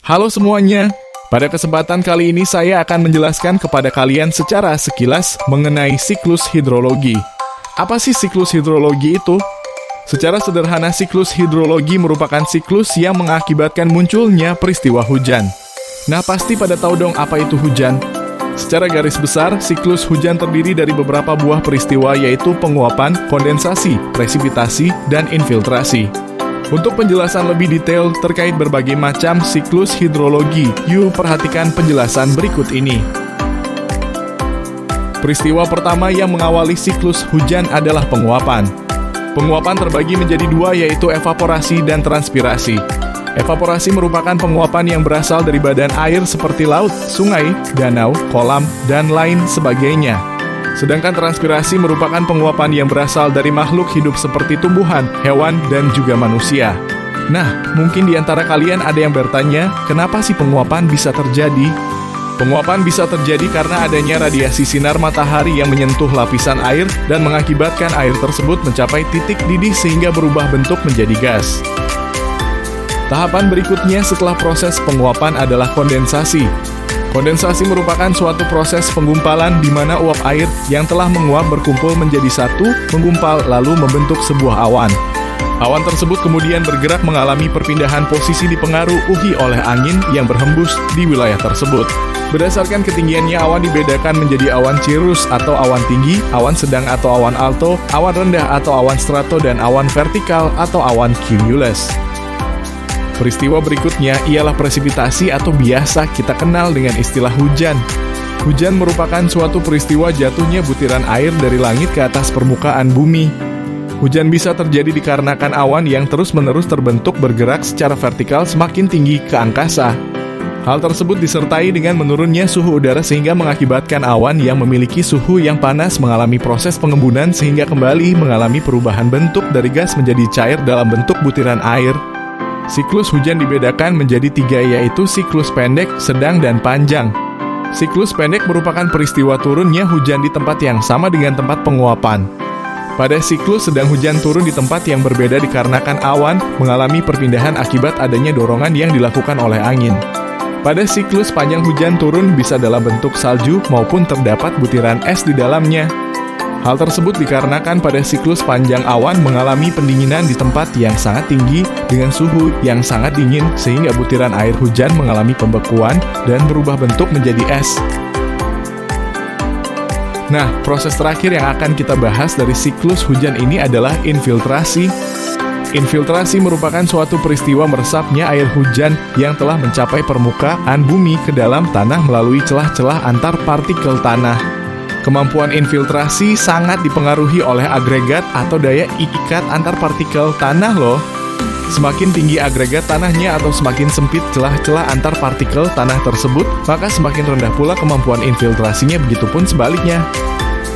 Halo semuanya, pada kesempatan kali ini saya akan menjelaskan kepada kalian secara sekilas mengenai siklus hidrologi. Apa sih siklus hidrologi itu? Secara sederhana, siklus hidrologi merupakan siklus yang mengakibatkan munculnya peristiwa hujan. Nah, pasti pada tahu dong apa itu hujan. Secara garis besar, siklus hujan terdiri dari beberapa buah peristiwa yaitu penguapan, kondensasi, presipitasi, dan infiltrasi. Untuk penjelasan lebih detail terkait berbagai macam siklus hidrologi, yuk perhatikan penjelasan berikut ini. Peristiwa pertama yang mengawali siklus hujan adalah penguapan. Penguapan terbagi menjadi dua, yaitu evaporasi dan transpirasi. Evaporasi merupakan penguapan yang berasal dari badan air seperti laut, sungai, danau, kolam, dan lain sebagainya. Sedangkan transpirasi merupakan penguapan yang berasal dari makhluk hidup seperti tumbuhan, hewan, dan juga manusia. Nah, mungkin di antara kalian ada yang bertanya, kenapa sih penguapan bisa terjadi? Penguapan bisa terjadi karena adanya radiasi sinar matahari yang menyentuh lapisan air dan mengakibatkan air tersebut mencapai titik didih sehingga berubah bentuk menjadi gas. Tahapan berikutnya setelah proses penguapan adalah kondensasi. Kondensasi merupakan suatu proses penggumpalan di mana uap air yang telah menguap berkumpul menjadi satu, menggumpal lalu membentuk sebuah awan. Awan tersebut kemudian bergerak mengalami perpindahan posisi dipengaruhi oleh angin yang berhembus di wilayah tersebut. Berdasarkan ketinggiannya, awan dibedakan menjadi awan cirrus atau awan tinggi, awan sedang atau awan alto, awan rendah atau awan strato, dan awan vertikal atau awan cumulus. Peristiwa berikutnya ialah presipitasi atau biasa kita kenal dengan istilah hujan. Hujan merupakan suatu peristiwa jatuhnya butiran air dari langit ke atas permukaan bumi. Hujan bisa terjadi dikarenakan awan yang terus-menerus terbentuk bergerak secara vertikal semakin tinggi ke angkasa. Hal tersebut disertai dengan menurunnya suhu udara sehingga mengakibatkan awan yang memiliki suhu yang panas mengalami proses pengembunan sehingga kembali mengalami perubahan bentuk dari gas menjadi cair dalam bentuk butiran air. Siklus hujan dibedakan menjadi tiga, yaitu siklus pendek, sedang, dan panjang. Siklus pendek merupakan peristiwa turunnya hujan di tempat yang sama dengan tempat penguapan. Pada siklus sedang, hujan turun di tempat yang berbeda dikarenakan awan mengalami perpindahan akibat adanya dorongan yang dilakukan oleh angin. Pada siklus panjang, hujan turun bisa dalam bentuk salju maupun terdapat butiran es di dalamnya. Hal tersebut dikarenakan pada siklus panjang awan mengalami pendinginan di tempat yang sangat tinggi dengan suhu yang sangat dingin sehingga butiran air hujan mengalami pembekuan dan berubah bentuk menjadi es. Nah, proses terakhir yang akan kita bahas dari siklus hujan ini adalah infiltrasi. Infiltrasi merupakan suatu peristiwa meresapnya air hujan yang telah mencapai permukaan bumi ke dalam tanah melalui celah-celah antar partikel tanah. Kemampuan infiltrasi sangat dipengaruhi oleh agregat atau daya ikat antar partikel tanah loh. Semakin tinggi agregat tanahnya atau semakin sempit celah-celah antar partikel tanah tersebut, maka semakin rendah pula kemampuan infiltrasinya, begitupun sebaliknya.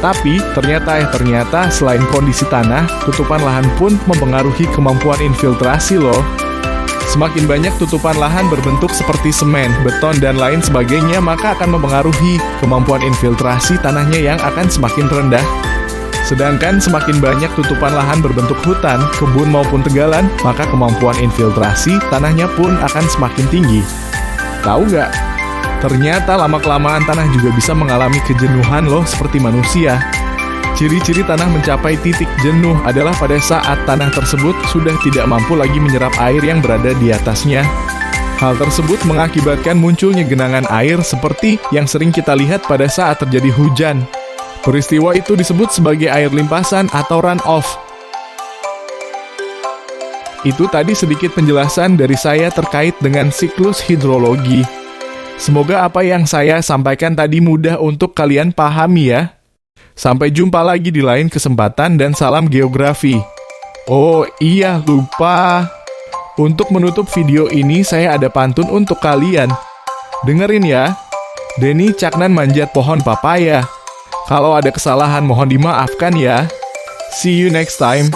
Tapi ternyata selain kondisi tanah, tutupan lahan pun mempengaruhi kemampuan infiltrasi loh. Semakin banyak tutupan lahan berbentuk seperti semen, beton, dan lain sebagainya, maka akan mempengaruhi kemampuan infiltrasi tanahnya yang akan semakin rendah. Sedangkan semakin banyak tutupan lahan berbentuk hutan, kebun maupun tegalan, maka kemampuan infiltrasi tanahnya pun akan semakin tinggi. Tahu nggak? Ternyata lama-kelamaan tanah juga bisa mengalami kejenuhan loh seperti manusia. Ciri-ciri tanah mencapai titik jenuh adalah pada saat tanah tersebut sudah tidak mampu lagi menyerap air yang berada di atasnya. Hal tersebut mengakibatkan munculnya genangan air seperti yang sering kita lihat pada saat terjadi hujan. Peristiwa itu disebut sebagai air limpasan atau runoff. Itu tadi sedikit penjelasan dari saya terkait dengan siklus hidrologi. Semoga apa yang saya sampaikan tadi mudah untuk kalian pahami ya. Sampai jumpa lagi di lain kesempatan dan salam geografi. Oh iya, lupa. Untuk menutup video ini saya ada pantun untuk kalian. Dengerin ya. Denny Caknan manjat pohon papaya. Kalau ada kesalahan mohon dimaafkan ya. See you next time.